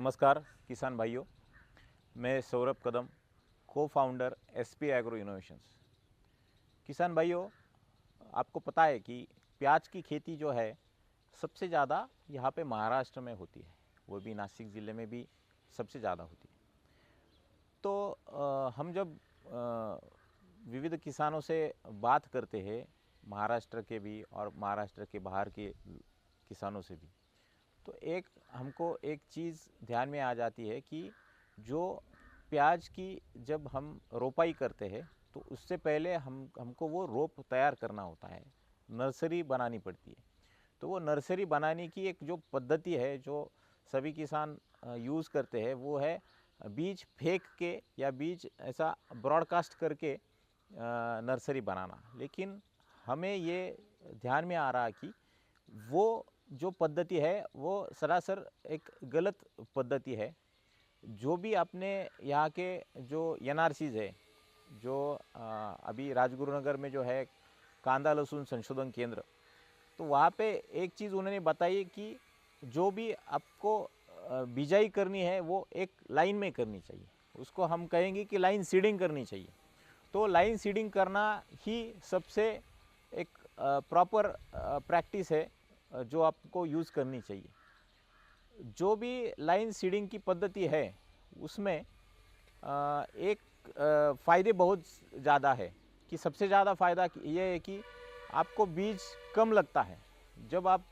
नमस्कार किसान भाइयों, मैं सौरभ कदम, को फाउंडर एसपी एग्रो इनोवेशंस। किसान भाइयों, आपको पता है कि प्याज की खेती जो है सबसे ज़्यादा यहाँ पे महाराष्ट्र में होती है, वो भी नासिक ज़िले में भी सबसे ज़्यादा होती है। तो हम जब विविध किसानों से बात करते हैं, महाराष्ट्र के भी और महाराष्ट्र के बाहर के किसानों से भी, तो हमको एक चीज़ ध्यान में आ जाती है कि जो प्याज की जब हम रोपाई करते हैं तो उससे पहले हमको वो रोप तैयार करना होता है, नर्सरी बनानी पड़ती है। तो वो नर्सरी बनाने की एक जो पद्धति है जो सभी किसान यूज़ करते हैं वो है बीज फेंक के या बीज ऐसा ब्रॉडकास्ट करके नर्सरी बनाना। लेकिन हमें ये ध्यान में आ रहा कि वो जो पद्धति है वो सरासर एक गलत पद्धति है। जो भी अपने यहाँ के जो एनआरसीज है, जो अभी राजगुरुनगर में जो है कांदा लहसुन संशोधन केंद्र, तो वहाँ पे एक चीज़ उन्होंने बताई कि जो भी आपको बिजाई करनी है वो एक लाइन में करनी चाहिए। उसको हम कहेंगे कि लाइन सीडिंग करनी चाहिए। तो लाइन सीडिंग करना ही सबसे एक प्रॉपर प्रैक्टिस है जो आपको यूज़ करनी चाहिए। जो भी लाइन सीडिंग की पद्धति है उसमें एक फ़ायदे बहुत ज़्यादा है कि सबसे ज़्यादा फ़ायदा ये है कि आपको बीज कम लगता है। जब आप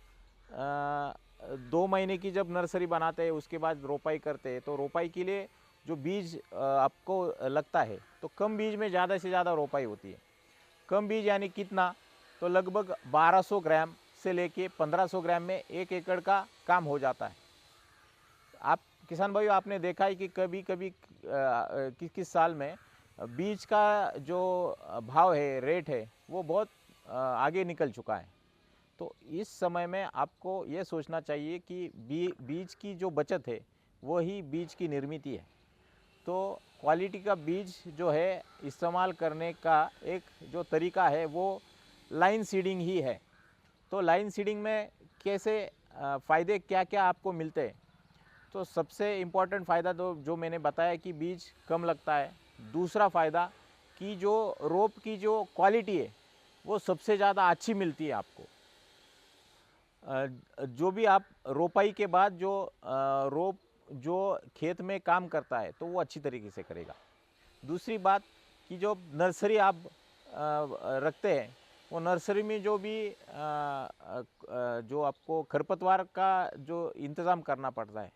2 महीने की जब नर्सरी बनाते हैं उसके बाद रोपाई करते हैं तो रोपाई के लिए जो बीज आपको लगता है तो कम बीज में ज़्यादा से ज़्यादा रोपाई होती है। कम बीज यानी कितना, तो लगभग 1200 ग्राम से लेके 1500 ग्राम में 1 एकड़ का काम हो जाता है। आप किसान भाइयों, आपने देखा है कि कभी कभी किस किस साल में बीज का जो भाव है, रेट है, वो बहुत आगे निकल चुका है। तो इस समय में आपको ये सोचना चाहिए कि बीज की जो बचत है वो ही बीज की निर्मित है। तो क्वालिटी का बीज जो है इस्तेमाल करने का एक जो तरीका है वो लाइन सीडिंग ही है। तो लाइन सीडिंग में कैसे फ़ायदे क्या क्या आपको मिलते हैं, तो सबसे इम्पॉर्टेंट फ़ायदा तो जो मैंने बताया कि बीज कम लगता है। दूसरा फ़ायदा कि जो रोप की जो क्वालिटी है वो सबसे ज़्यादा अच्छी मिलती है आपको। जो भी आप रोपाई के बाद जो रोप जो खेत में काम करता है तो वो अच्छी तरीके से करेगा। दूसरी बात कि जो नर्सरी आप रखते हैं वो नर्सरी में जो भी जो आपको खरपतवार का जो इंतज़ाम करना पड़ता है,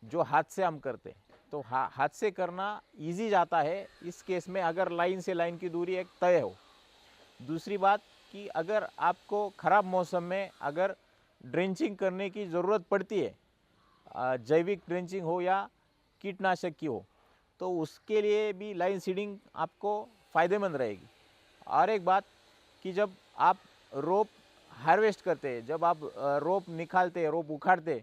जो हाथ से हम करते हैं, तो हाथ से करना इजी जाता है इस केस में अगर लाइन से लाइन की दूरी एक तय हो। दूसरी बात कि अगर आपको ख़राब मौसम में अगर ड्रेंचिंग करने की ज़रूरत पड़ती है, जैविक ड्रेंचिंग हो या कीटनाशक की हो, तो उसके लिए भी लाइन सीडिंग आपको फ़ायदेमंद रहेगी। और एक बात कि जब आप रोप हार्वेस्ट करते हैं, जब आप रोप निकालते हैं, रोप उखाड़ते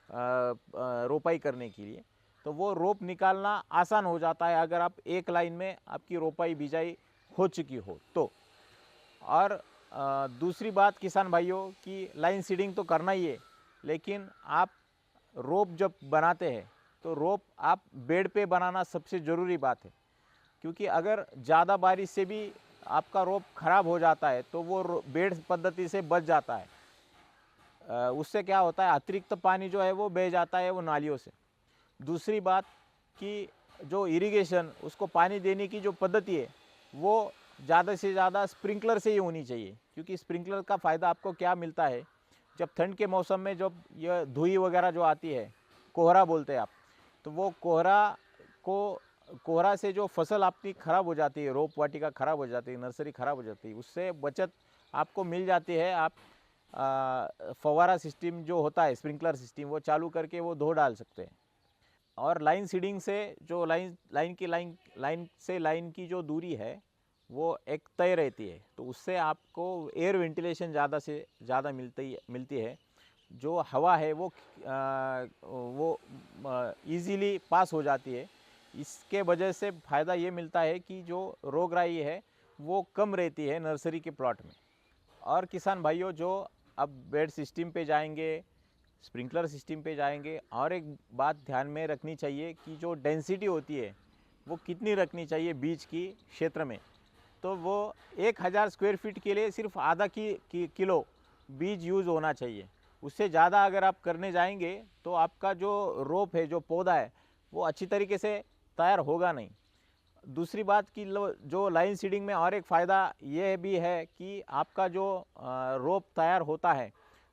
रोपाई करने के लिए, तो वो रोप निकालना आसान हो जाता है अगर आप एक लाइन में आपकी रोपाई बिजाई हो चुकी हो तो। और दूसरी बात किसान भाइयों कि लाइन सीडिंग तो करना ही है, लेकिन आप रोप जब बनाते हैं तो रोप आप बेड पे बनाना सबसे ज़रूरी बात है। क्योंकि अगर ज़्यादा बारिश से भी आपका रोप खराब हो जाता है तो वो बेड पद्धति से बच जाता है। उससे क्या होता है, अतिरिक्त पानी जो है वो बह जाता है वो नालियों से। दूसरी बात कि जो इरिगेशन, उसको पानी देने की जो पद्धति है वो ज़्यादा से ज़्यादा स्प्रिंकलर से ही होनी चाहिए। क्योंकि स्प्रिंकलर का फ़ायदा आपको क्या मिलता है, जब ठंड के मौसम में जब यह धुई वगैरह जो आती है, कोहरा बोलते हैं आप, तो वो कोहरा से जो फसल आपकी ख़राब हो जाती है, रोप वाटिका ख़राब हो जाती है, नर्सरी ख़राब हो जाती है, उससे बचत आपको मिल जाती है। आप फव्वारा सिस्टम जो होता है, स्प्रिंकलर सिस्टम, वो चालू करके वो धो डाल सकते हैं। और लाइन सीडिंग से जो लाइन से लाइन की जो दूरी है वो एक तय रहती है, तो उससे आपको एयर वेंटिलेशन ज़्यादा से ज़्यादा मिलती है। जो हवा है वो इजीली पास हो जाती है। इसके वजह से फ़ायदा ये मिलता है कि जो रोगराई है वो कम रहती है नर्सरी के प्लॉट में। और किसान भाइयों, जो अब बेड सिस्टम पे जाएंगे स्प्रिंकलर सिस्टम पे जाएंगे। और एक बात ध्यान में रखनी चाहिए कि जो डेंसिटी होती है वो कितनी रखनी चाहिए बीज की क्षेत्र में। तो वो 1000 स्क्वायर फीट के लिए सिर्फ आधा किलो बीज यूज़ होना चाहिए। उससे ज़्यादा अगर आप करने जाएंगे तो आपका जो रोप है, जो पौधा है, वो अच्छी तरीके से तैयार होगा नहीं। दूसरी बात कि जो लाइन सीडिंग में और एक फ़ायदा ये भी है कि आपका जो रोप तैयार होता है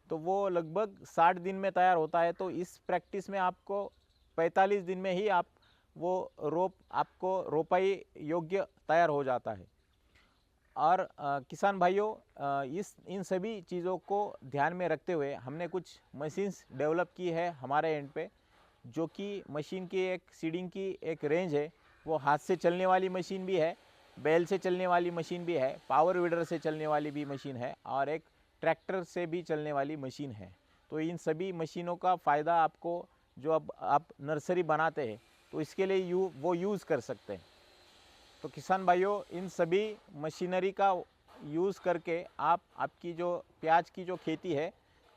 तो वो लगभग 60 दिन में तैयार होता है। तो इस प्रैक्टिस में आपको 45 दिन में ही आप वो रोप आपको रोपाई योग्य तैयार हो जाता है। और किसान भाइयों, इन सभी चीज़ों को ध्यान में रखते हुए हमने कुछ मशीन्स डेवलप की है हमारे एंड पे, जो कि मशीन की एक सीडिंग की एक रेंज है। वो हाथ से चलने वाली मशीन भी है, बैल से चलने वाली मशीन भी है, पावर वीडर से चलने वाली भी मशीन है, और एक ट्रैक्टर से भी चलने वाली मशीन है। तो इन सभी मशीनों का फ़ायदा आपको, जो अब आप नर्सरी बनाते हैं तो इसके लिए वो यूज़ कर सकते हैं। तो किसान भाइयों, इन सभी मशीनरी का यूज़ करके आपकी जो प्याज की जो खेती है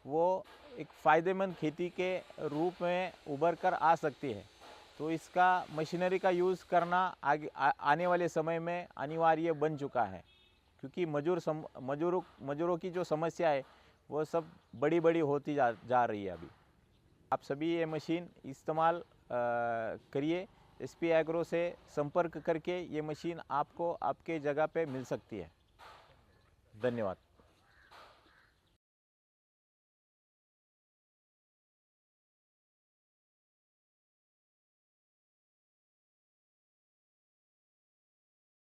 वो एक फ़ायदेमंद खेती के रूप में उभर कर आ सकती है। तो इसका मशीनरी का यूज़ करना आने वाले समय में अनिवार्य बन चुका है, क्योंकि मजूरों की जो समस्या है वो सब बड़ी बड़ी होती जा रही है। अभी आप सभी ये मशीन इस्तेमाल करिए। एसपी एग्रो से संपर्क करके ये मशीन आपको आपके जगह पे मिल सकती है। धन्यवाद।